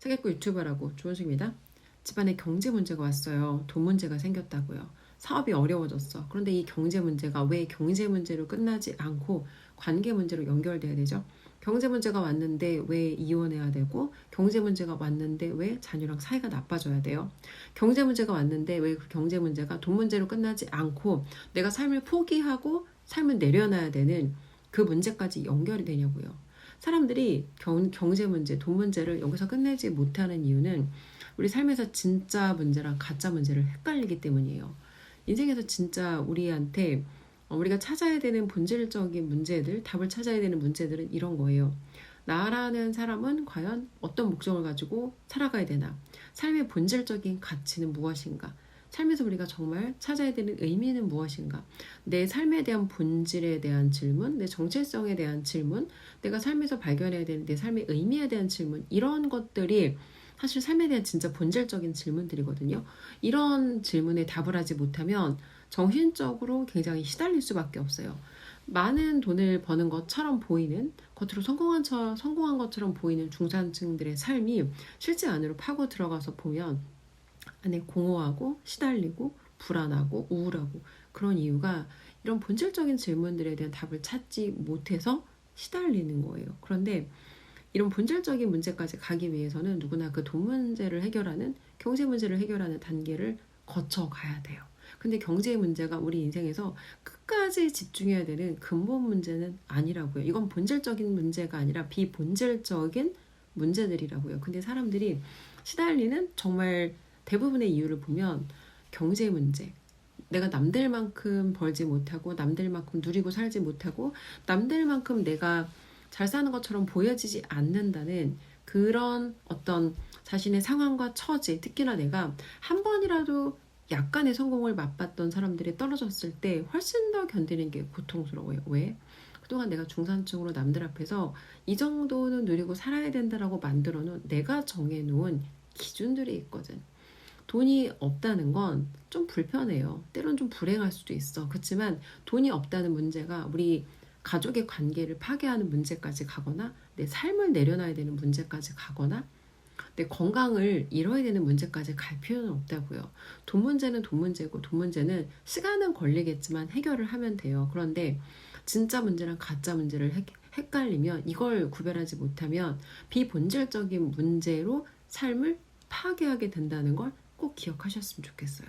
사기꾼 유튜버라고 조은수입니다. 집안에 경제 문제가 왔어요. 돈 문제가 생겼다고요. 사업이 어려워졌어. 그런데 이 경제 문제가 왜 경제 문제로 끝나지 않고 관계 문제로 연결돼야 되죠? 경제 문제가 왔는데 왜 이혼해야 되고, 경제 문제가 왔는데 왜 자녀랑 사이가 나빠져야 돼요? 경제 문제가 왔는데 왜 그 경제 문제가 돈 문제로 끝나지 않고 내가 삶을 포기하고 삶을 내려놔야 되는 그 문제까지 연결이 되냐고요. 사람들이 경제 문제, 돈 문제를 여기서 끝내지 못하는 이유는 우리 삶에서 진짜 문제랑 가짜 문제를 헷갈리기 때문이에요. 인생에서 진짜 우리한테 우리가 찾아야 되는 본질적인 문제들, 답을 찾아야 되는 문제들은 이런 거예요. 나라는 사람은 과연 어떤 목적을 가지고 살아가야 되나? 삶의 본질적인 가치는 무엇인가? 삶에서 우리가 정말 찾아야 되는 의미는 무엇인가? 내 삶에 대한 본질에 대한 질문, 내 정체성에 대한 질문, 내가 삶에서 발견해야 되는 내 삶의 의미에 대한 질문, 이런 것들이 사실 삶에 대한 진짜 본질적인 질문들이거든요. 이런 질문에 답을 하지 못하면 정신적으로 굉장히 시달릴 수밖에 없어요. 많은 돈을 버는 것처럼 보이는, 겉으로 성공한 것처럼 보이는 중산층들의 삶이 실제 안으로 파고 들어가서 보면 안에 공허하고 시달리고 불안하고 우울하고, 그런 이유가 이런 본질적인 질문들에 대한 답을 찾지 못해서 시달리는 거예요. 그런데 이런 본질적인 문제까지 가기 위해서는 누구나 그 돈 문제를 해결하는, 경제 문제를 해결하는 단계를 거쳐가야 돼요. 근데 경제 문제가 우리 인생에서 끝까지 집중해야 되는 근본 문제는 아니라고요. 이건 본질적인 문제가 아니라 비본질적인 문제들이라고요. 근데 사람들이 시달리는 정말 대부분의 이유를 보면 경제 문제, 내가 남들만큼 벌지 못하고 남들만큼 누리고 살지 못하고 남들만큼 내가 잘 사는 것처럼 보여지지 않는다는 그런 어떤 자신의 상황과 처지, 특히나 내가 한 번이라도 약간의 성공을 맛봤던 사람들이 떨어졌을 때 훨씬 더 견디는 게 고통스러워요. 왜? 그동안 내가 중산층으로 남들 앞에서 이 정도는 누리고 살아야 된다라고 만들어 놓은, 내가 정해놓은 기준들이 있거든. 돈이 없다는 건 좀 불편해요. 때론 좀 불행할 수도 있어. 그렇지만 돈이 없다는 문제가 우리 가족의 관계를 파괴하는 문제까지 가거나, 내 삶을 내려놔야 되는 문제까지 가거나, 내 건강을 잃어야 되는 문제까지 갈 필요는 없다고요. 돈 문제는 돈 문제고, 돈 문제는 시간은 걸리겠지만 해결을 하면 돼요. 그런데 진짜 문제랑 가짜 문제를 헷갈리면, 이걸 구별하지 못하면 비본질적인 문제로 삶을 파괴하게 된다는 걸 꼭 기억하셨으면 좋겠어요.